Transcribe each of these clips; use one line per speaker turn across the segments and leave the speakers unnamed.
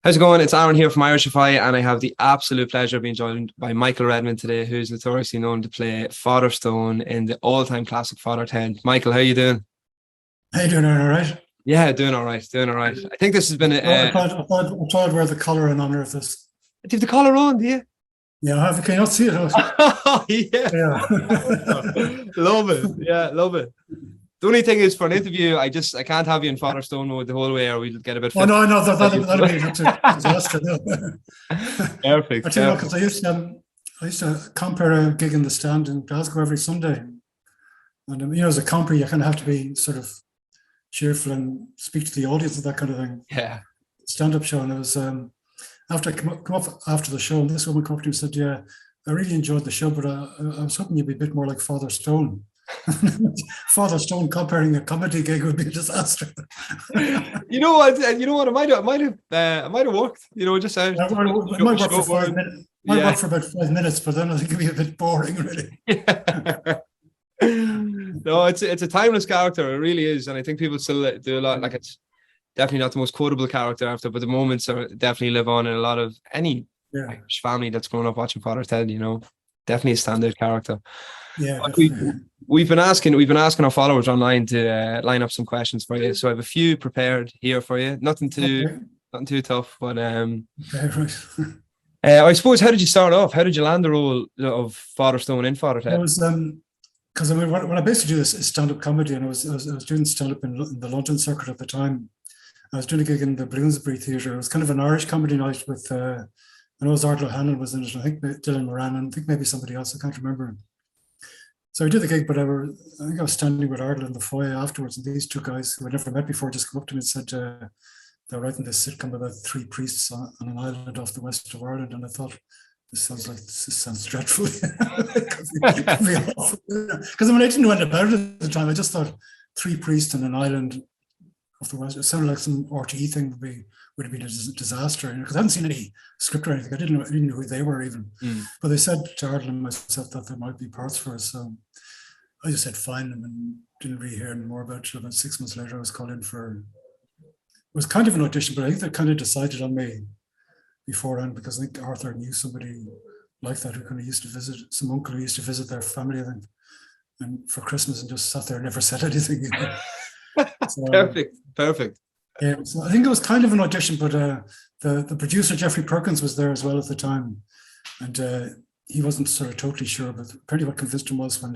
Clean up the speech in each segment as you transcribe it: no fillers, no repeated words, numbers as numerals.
How's it going? It's Aaron here from Irishify, and I have the absolute pleasure of being joined by Michael Redmond today, who's notoriously known to play Father Stone in the all-time classic Father Ted. Michael, how you doing?
How you doing, all right?
Yeah, doing all right, doing all right. I think this has been
Well, I
a.
thought, I thought, I thought I'd wear the collar in honor of this.
Do you have the collar on, do you?
Yeah, I have. Can you not see it?
Oh, yeah.
Yeah.
Love it. Yeah, love it. The only thing is, for an interview, I can't have you in Father Stone mode the whole way, or we'll get a bit
Oh
fit.
no, no, that'd be an absolute disaster. No. I
Perfect,
tell you what,
perfect.
because I used to compare a gig in the stand in Glasgow every Sunday, and as a comper, you kind of have to be sort of cheerful and speak to the audience and that kind of thing.
Yeah.
Stand-up show, and it was after I come up after the show, and this woman come up to me and said, "Yeah, I really enjoyed the show, but I was hoping you'd be a bit more like Father Stone." Father Stone comparing a comedy gig would be a disaster.
You know what? You know what? It might have worked. Just out.
It might work for
Short
five
word.
minutes. Might
Yeah.
work for about 5 minutes, but then I think it'd be a bit boring, really.
Yeah. No, it's a timeless character. It really is, and I think people still do a lot. Like, it's definitely not the most quotable character after, but the moments are definitely live on in a lot of any
Yeah,
Irish family that's grown up watching Father Ted. Definitely a standout character.
yeah,
But we
definitely.
we've been asking our followers online to line up some questions for you. So I have a few prepared here for you.
Okay,
Nothing too tough, but
okay, right.
I suppose, how did you start off? How did you land the role of Father Stone in Father
I
Ted?
was because what I basically do is stand-up comedy, and I was doing stand-up in the London circuit at the time. I was doing a gig in the Bloomsbury Theatre. It was kind of an Irish comedy night with I know it was Ardal Hannon was in it, and I think Dylan Moran, and I think maybe somebody else. I can't remember. So I did the gig, but I think I was standing with Ardal in the foyer afterwards, and these two guys who I'd never met before just come up to me and said they're writing this sitcom about three priests on an island off the west of Ireland, and I thought, this sounds dreadful. Because I didn't know anything about it at the time. I just thought three priests on an island off the west. It sounded like some RTE thing would have been a disaster. Because I hadn't seen any script or anything. I didn't know who they were even.
Mm.
But they said to Ardal and myself that there might be parts for us. So I just said fine, and then didn't really hear any more about it. About 6 months later, I was called in for. It was kind of an audition, but I think they kind of decided on me beforehand, because I think Arthur knew somebody like that who kind of used to visit, some uncle who used to visit their family, I think, and for Christmas, and just sat there and never said anything. So,
Perfect, perfect.
yeah, so I think it was kind of an audition, but the producer Jeffrey Perkins was there as well at the time, and he wasn't sort of totally sure. But apparently, what convinced him was when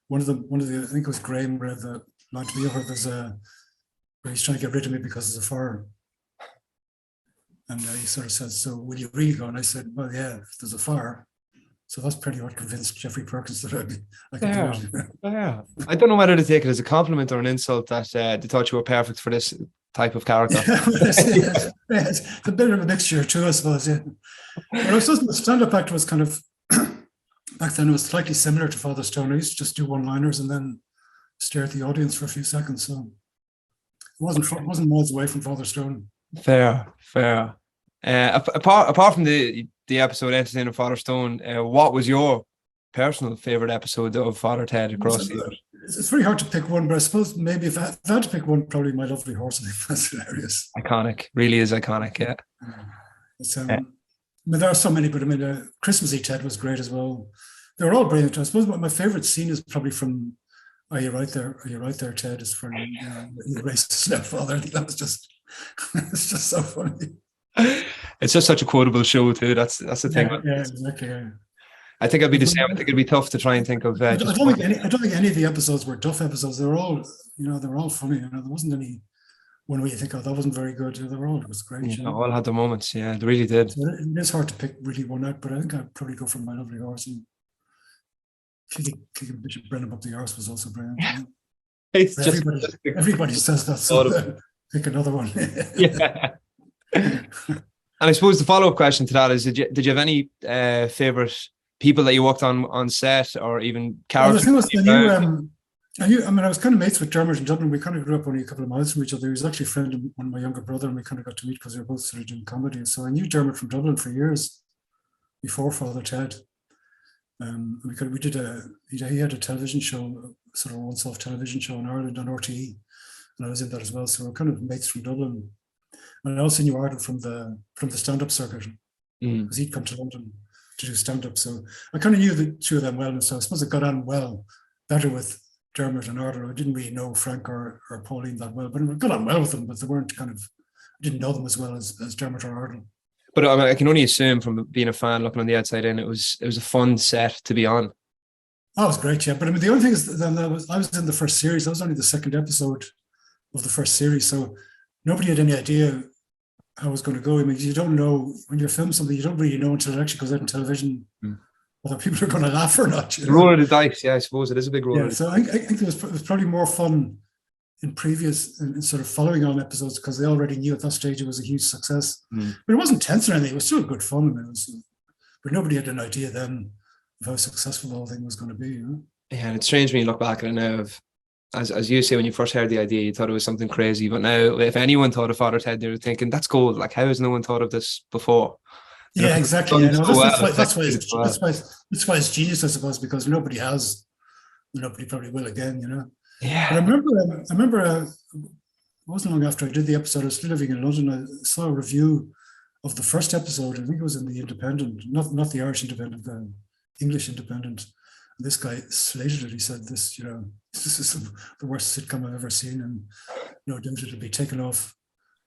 one of the I think it was Graham read the line to me over. Where he's trying to get rid of me because there's a fire. And he sort of said, "So will you really go?" And I said, "Well, yeah, if there's a fire." So that's pretty what convinced Jeffrey Perkins that I could
Yeah,
do it.
yeah. I don't know whether to take it as a compliment or an insult that they thought you were perfect for this type of character.
Yeah, it's a bit of a mixture too, I suppose. Yeah. But I suppose the stand-up act was kind of back then. It was slightly similar to Father Stone. I used to just do one-liners and then stare at the audience for a few seconds. So it wasn't miles away from Father Stone.
Fair, fair. Apart from the episode Entertaining Father Stone, what was your personal favorite episode of Father Ted across the years?
It's very hard to pick one, but I suppose maybe if I had to pick one, probably My Lovely Horse. I think that's hilarious.
Iconic, really is iconic. Yeah.
It's,
Uh,
there are so many, but Christmassy Ted was great as well. They were all brilliant. I suppose my favorite scene is probably from "Are You Right There? Are You Right There, Ted?" Is from the racist stepfather. I think that was just it's just so funny.
It's just such a quotable show too. That's the thing.
Yeah, exactly. Yeah.
I think I'd be the same. I think it'd be tough to try and think of
I
just
don't
one.
think any of the episodes were tough episodes. They were all funny. There wasn't any one where you think, "Oh, that wasn't very good." They were all it was great.
All had their moments. Yeah, they really did.
So it is hard to pick really one out, but I think I'd probably go for My Lovely Horse. And kicking Bishop Brennan up the arse was also brilliant.
It's just
Everybody says that, so pick another one.
yeah. And I suppose the follow-up question to that is: did you have any favorite people that you worked on set, or even
Well, the
characters?
thing was,
that you found?
I was kind of mates with Dermot in Dublin. We kind of grew up only a couple of miles from each other. He was actually a friend of one of my younger brother, and we kind of got to meet because we were both sort of doing comedy. So I knew Dermot from Dublin for years before Father Ted. He had a television show, sort of once-off television show in Ireland on RTE, and I was in that as well. So we're kind of mates from Dublin. And I also knew Ardle from the stand-up circuit,
Mm.
because he'd come to London to do stand-up. So I kind of knew the two of them well, and so I suppose I got on well, better with Dermot and Ardle. I didn't really know Frank or Pauline that well, but I got on well with them, but they weren't kind of, I didn't know them as well as Dermot or Ardle.
But I mean, I can only assume from being a fan looking on the outside in, it was a fun set to be on.
Oh, it was great, yeah. But I mean, the only thing is that I was in the first series. I was only the second episode of the first series, so nobody had any idea how it was going to go. I mean, you don't know when you're filming something, you don't really know until it actually goes out on television whether people are going to laugh or not.
The roll of the dice, yeah, I suppose it is a big roll.
Yeah, so I think it was probably more fun in previous and sort of following on episodes because they already knew at that stage it was a huge success. But it wasn't tense or anything. It was still good fun. I mean, but nobody had an idea then of how successful the whole thing was going to be. You know?
Yeah, and it's strange when you look back at it now. As you say, when you first heard the idea, you thought it was something crazy. But now, if anyone thought of Father Ted, they were thinking, "That's gold! Like, how has no one thought of this before?"
Yeah, exactly. Yeah, no, that's why it's genius, I suppose, because nobody probably will again. You know.
Yeah.
But I remember. It wasn't long after I did the episode. I was still living in London. I saw a review of the first episode. I think it was in the Independent, not the Irish Independent, the English Independent. And this guy slated it. He said, "This, this is the worst sitcom I've ever seen, and no doubt it'll be taken off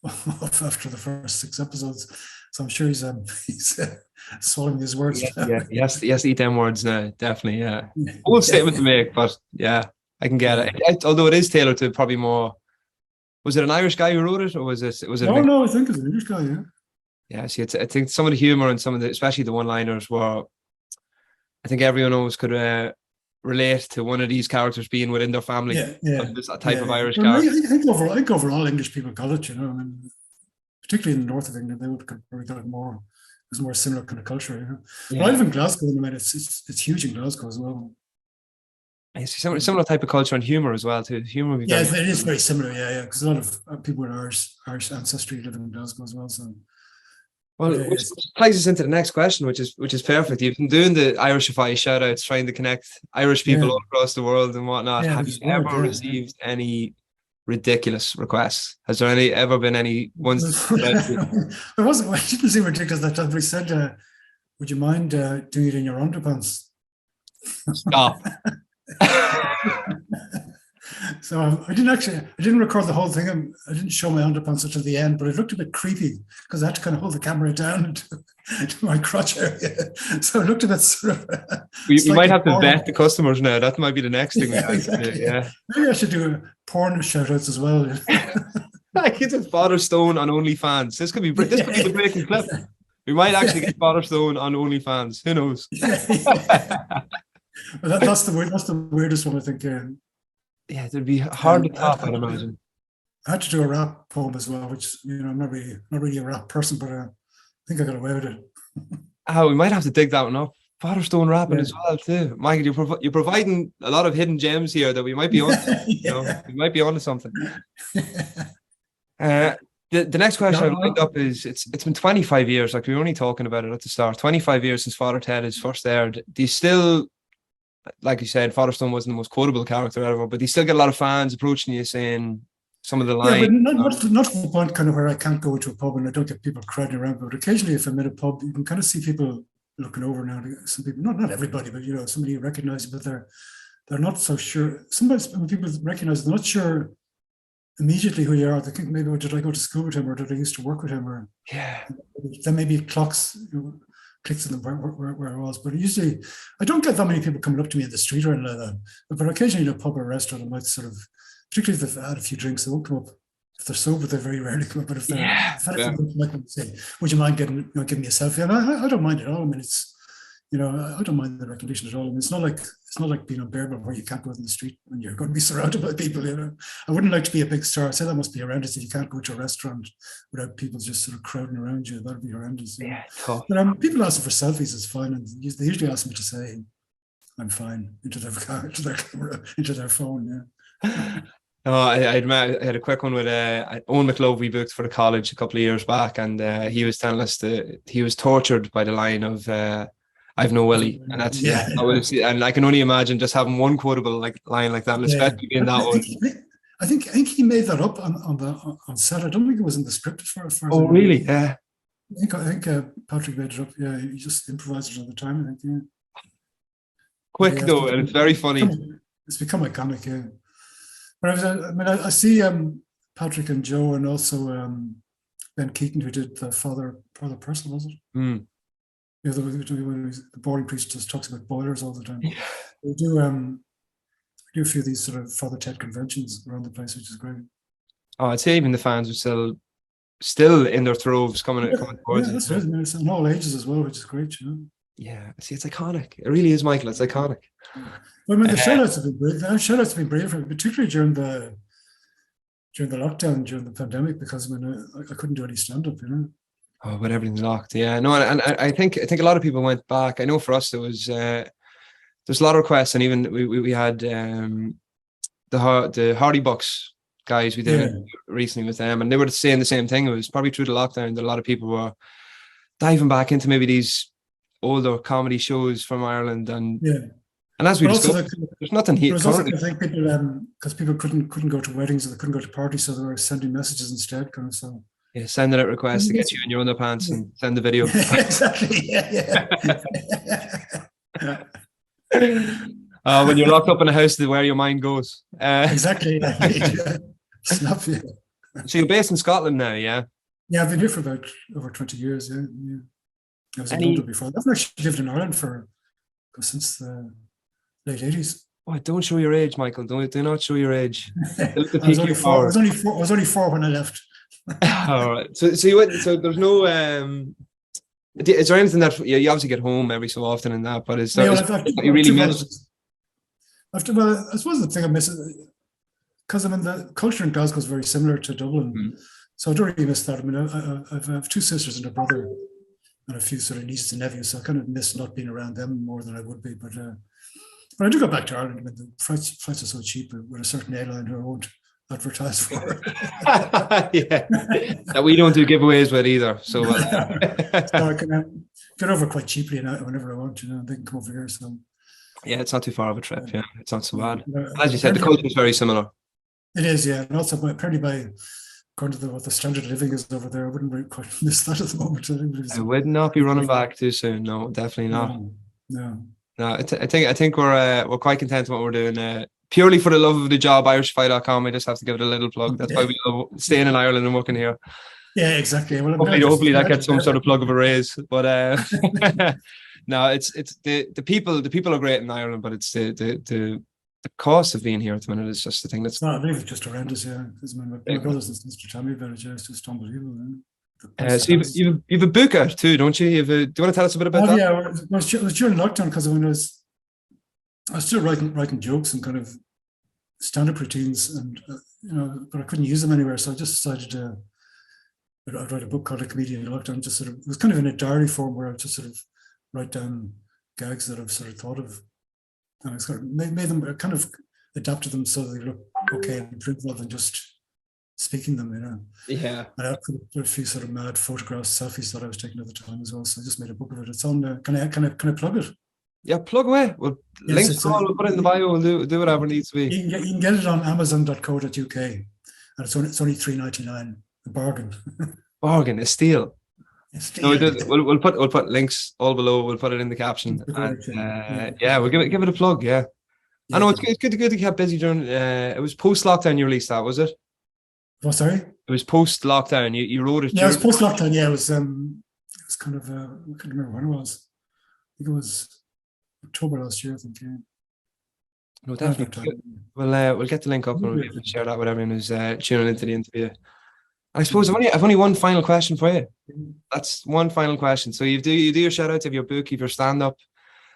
after the first 6 episodes." So I'm sure he's swallowing his words.
Yeah, yes, eat them words now, definitely. Yeah, bold statement to make, but yeah, I can get it. Although it is tailored to probably more. Was it an Irish guy who wrote it, or was it?
No, I think it's an English guy. Yeah.
Yeah, see, I think some of the humor and some of the, especially the one-liners, were. I think everyone always could relate to one of these characters being within their family.
Yeah.
This type of Irish
character.
I
think overall English people got it. I mean, particularly in the north of England, they would probably got it more. There's more similar kind of culture. But I live in Glasgow, and I mean, it's huge in Glasgow as well.
I see similar type of culture and humor as well too. Humor,
it is very similar. Yeah, because a lot of people with Irish ancestry live in Glasgow as well. So,
which ties us into the next question, which is perfect. You've been doing the Irishify shout outs, trying to connect Irish people all across the world and whatnot. Have you ever received any ridiculous requests? Has there ever been any ones?
There wasn't. It didn't seem ridiculous that time. But he said, "Would you mind doing it in your underpants?"
Stop.
So I didn't record the whole thing. I didn't show my underpants until the end, but it looked a bit creepy because I had to kind of hold the camera down to my crotch area. So it looked a bit sort of.
We might have to vet the customers now. That might be the next thing.
Exactly. Maybe I should do porn shout outs as well.
Like it's Father Stone on OnlyFans. This could be the breaking clip. We might actually get Father Stone on OnlyFans. Who knows?
Well, that's the weirdest one, I think.
Yeah, it'd be hard to top, I'd imagine.
I had to do a rap poem as well, which I'm not really a rap person, but I think I got away with it.
We might have to dig that one up. Father Stone rapping as well too. Michael, you're providing a lot of hidden gems here that we might be on. We might be onto something. The next question I've lined up is it's been 25 years. Like we were only talking about it at the start. 25 years since Father Ted is first aired. Do you still? Like you said, Father Stone wasn't the most quotable character ever, but you still get a lot of fans approaching you saying some of the lines.
Yeah, but not to the point kind of where I can't go into a pub and I don't get people crowding around. But occasionally, if I'm in a pub, you can kind of see people looking over now. Some people, not everybody, but somebody you recognize, but they're not so sure. Sometimes when people recognize, they're not sure immediately who you are. They think maybe did I go to school with him or did I used to work with him or then maybe it clicks in them where I was. But usually I don't get that many people coming up to me in the street or anything like that. But occasionally in a pub or restaurant, I might sort of, particularly if they've had a few drinks, they won't come up. If they're sober, they very rarely come up. But if they're say, would you mind giving me a selfie? And I don't mind at all. I mean, it's I don't mind the recognition at all. I mean, it's not like being unbearable where you can't go out in the street when you're going to be surrounded by people. I wouldn't like to be a big star. I say that must be horrendous if you can't go to a restaurant without people just sort of crowding around you. That'd be horrendous.
Yeah, tough.
But people asking for selfies is fine, and they usually ask me to say, "I'm fine," into their camera, into their phone. Yeah.
I had a quick one with Owen McLove we booked for the college a couple of years back, and he was telling us that he was tortured by the line of "I've no willy," and that's and I can only imagine just having one quotable line like that, and especially being that one.
I think he made that up on set. I don't think it was in the script as far as I
Oh,
know.
really? Yeah.
I think Patrick made it up. Yeah, he just improvised it at the time. I think. Yeah.
Quick
Yeah,
though, and it's very funny.
It's become iconic. Yeah. But I see Patrick and Joe, and also Ben Keaton, who did the Father Purcell, was it?
Mm.
Yeah, the boring priest just talks about boilers all the time.
Yeah.
They do a few of these sort of Father Ted conventions around the place, which is great.
Oh, I'd say even the fans are still in their throves coming towards
Yeah,
it.
that's right. And it's in all ages as well, which is great, you know.
Yeah, see, it's iconic. It really is, Michael. It's iconic.
Well, I mean, the shout-outs have been great. The shout-outs have been great, particularly during the lockdown, during the pandemic, because I couldn't do any stand-up, you know.
Oh, but everything's locked. Yeah, no, and I think a lot of people went back. I know for us there was there's a lot of requests, and even we had the Hardy Bucks guys. We did it recently with them, and they were saying the same thing. It was probably through the lockdown that a lot of people were diving back into maybe these older comedy shows from Ireland, and as we discussed, there's nothing here.
There was also, I think, people because people couldn't go to weddings or they couldn't go to parties, so they were sending messages instead, kind of. So
yeah, sending out requests to get you in your underpants and send the video.
Exactly.
When you're locked up in a house, where your mind goes.
Exactly. Snap you.
So you're based in Scotland now, yeah?
Yeah, I've been here for about over 20 years. Yeah. I was in London before. I've actually lived in Ireland since the late 80s.
Oh, don't show your age, Michael. Do not show your age.
I was only four when I left.
All right. So you went. So there's no. Is there anything that you obviously get home every so often and that? But is there you really miss?
I suppose the thing I miss because the culture in Glasgow is very similar to Dublin, so I don't really miss that. I mean, I have two sisters and a brother, and a few sort of nieces and nephews, so I kind of miss not being around them more than I would be. But I do go back to Ireland. I mean, the flights are so cheap with a certain airline who I won't advertise for.
Yeah, that we don't do giveaways with either. So,
so I can get over quite cheaply whenever I want. You know, they can come over here. So
yeah, it's not too far of a trip. Yeah, it's not so bad. As you said, the culture is very similar.
It is, yeah, and also apparently according to what the standard of living is over there, I wouldn't really quite miss that at the moment.
I would not be running back too soon. No, definitely not.
No.
I think we're quite content with what we're doing. Purely for the love of the job, Irishify.com. I just have to give it a little plug. That's why we love staying in Ireland and working here.
Yeah, exactly. Well,
hopefully that gets some sort of plug of a raise. But no, it's the people are great in Ireland, but it's the cost of being here at the minute is just the thing that's.
No, I believe it's just horrendous. Yeah, because my brothers and sisters tell me about it. Yeah, it's just unbelievable.
So you have a book out too, don't you? Do you want to tell us a bit about that?
Yeah, it was during lockdown because when I was still writing jokes and kind of stand-up routines, and but I couldn't use them anywhere, so I just decided I'd write a book called A Comedian in Lockdown. Just sort of, it was kind of in a diary form where I just sort of write down gags that I've sort of thought of, and I sort of made them, kind of adapted them so they look okay and print rather than just speaking them, you know.
Yeah.
And I put a few sort of mad photographs, selfies that I was taking at the time as well. So I just made a book of it. It's on. Can I plug it?
Yeah, plug away. We'll links we'll put it in the bio. We'll do whatever needs to be.
You can get it on Amazon.co.uk, and it's only $3.99. A bargain.
Bargain, a steal. No, we'll put links all below. We'll put it in the caption. And, we'll give it a plug. Yeah. I know it's good to keep busy during. It was post lockdown you released that, was it?
Oh, sorry.
It was post lockdown. You wrote it.
Yeah, it was post lockdown. Yeah, it was kind of. I can't remember when it was. I think it was October last year, I think. Yeah.
No, definitely. We'll get the link up and we'll share that with everyone who's tuning into the interview. I suppose I've only one final question for you. That's one final question. So you do your shout outs of your book, of your stand up,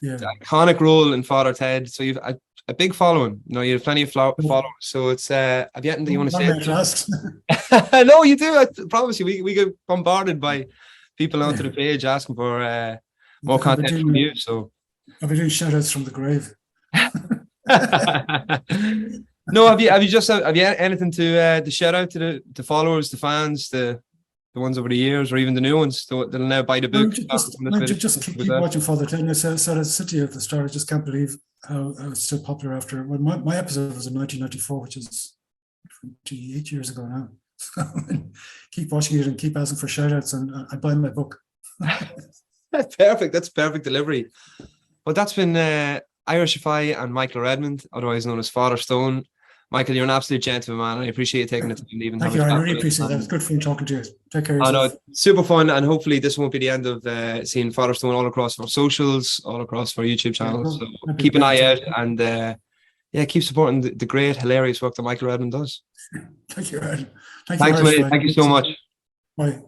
the iconic role in Father Ted. So you've a big following. You have plenty of followers. So it's have you anything you want to say? No, you do. I promise you, we get bombarded by people onto the page asking for more content from you. So
I'll be doing shout outs from the grave.
No, have you anything to shout out to the followers, the fans, the ones over the years, or even the new ones that'll now buy the book?
Just keep watching Father Ted. And I said to you at the start, I just can't believe how it's still popular after. Well, my episode was in 1994, which is 28 years ago now. So, keep watching it and keep asking for shout outs, and I buy my book.
That's perfect. That's perfect delivery. Well, that's been Irishify and Michael Redmond, otherwise known as Father Stone. Michael, you're an absolute gentleman, man. I appreciate you taking the time to even
Thank
have
you.
a chat
I really
with us.
appreciate that. It's good for you talking to you. Take care of
I know,
yourself.
super fun, and hopefully this won't be the end of seeing Father Stone all across our socials, all across our YouTube channel.
Yeah,
So
that'd be
keep an eye out,
brilliant.
and yeah, keep supporting the great, hilarious work that Michael Redmond does.
Thank you, Ed. Thank you,
Thanks, mate.
Irishify.
Thank you so much.
Bye.